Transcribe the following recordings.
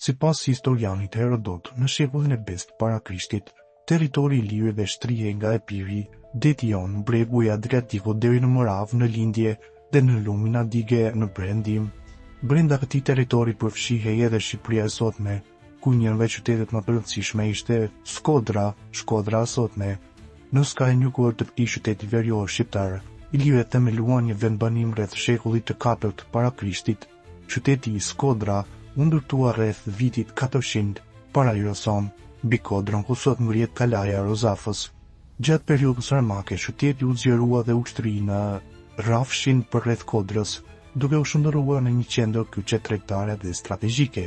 Sipas historianit Herodot, në shekullin e 5 para Krishtit, territori i lirëve shtrihej nga Epiri, deti Jon, bregu i Adriatikut deri në Moravë në lindje dhe në lumin Adige në perëndim. Brenda këtij territori përfshihej edhe Shqipëria e sotme, ku një nga qytetet më të rëndësishme ishte Shkodra, Shkodra e sotme. Në skajën jugor të këtij qyteti verior shqiptar, ilirët themeluan një vendbanim rreth shekullit të 4 para Krishtit. Qyteti i Shkodra u ndërtua rreth vitit 400 para Iroson, mbi Kodrën ku sot ngrihet Kalaja Rozafës. Gjatë periudhës armake, qyteti u zgjerua dhe u shtri në rrafshin përreth Kodrës, duke u shndërruar në një qendër kyçe tregtare dhe strategjike.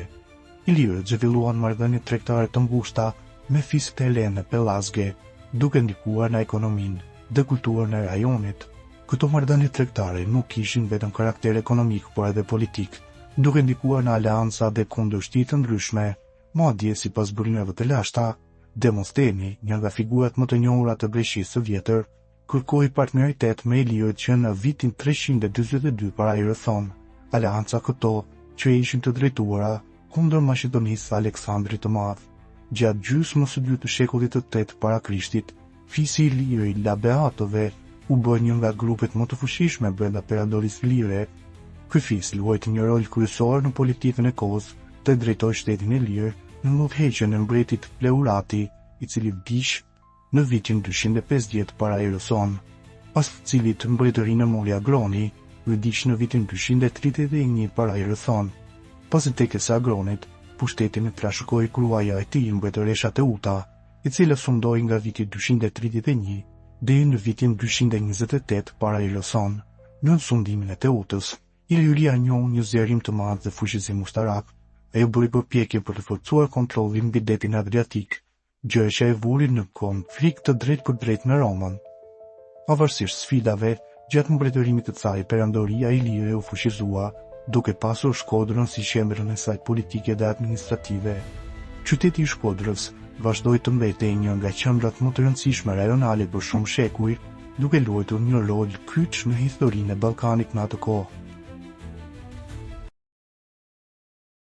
Ilirët zhvilluan marrëdhënie tregtare të ngushta me fisët helene pellazge, duke ndikuar në ekonominë dhe kulturën e rajonit. Këto marrëdhënie tregtare nuk kishin vetëm karakter ekonomik, por edhe politik, duke ndikuar në aleanca dhe kundërshti të ndryshme. Madje sipas burimeve të lashta, Demostheni, një nga figurat më të njohura të Greqisë së vjetër, kërkoi partneritet me ilirët që në vitin 342 para Iroson. Aleanca këto që ishin të drejtuara kundër Maqedonisë së Aleksandrit të Madh. Gjatë gjysmës së dytë të shekullit të 8 para Krishtit, fisi i lirë i Labeatove u bë një nga grupet më të fuqishme brenda perandorisë lire. Ky fis luajti një rol kryesor në politikën e kohës dhe drejtoi shtetin e lirë në udhëheqjen e mbretit Pleurati, i cili vdiq në vitin 250 para Iroson, pas të cilit mbretërinë mori Agroni, vdiq në vitin 231 para Iroson. Pas vdekjes së Agronit, pushtetin e trashëgoi gruaja e tij, mbretëresha Teuta, i cila sundoi nga viti 231 deri në vitin 228 para Iroson. Në sundimin e Teutës, Iliria njohu një zgjerim të madh dhe fuqizim ushtarak. Ajo bëri përpjekje për të forcuar kontrollin mbi detin Adriatik, gjë që e vuri në konflikt të drejtë për drejtë me Romën. Pavarësisht sfidave, gjatë mbretërimit të saj, perandoria ilire u fuqizua, duke pasur Shkodrën si qendrën e saj politike dhe administrative. Qyteti i Shkodrës vazhdoi të mbetej një nga qendrat më të rëndësishme rajonale për shumë shekuj, duke luajtur një rol kyç në historinë e Ballkanit në atë kohë.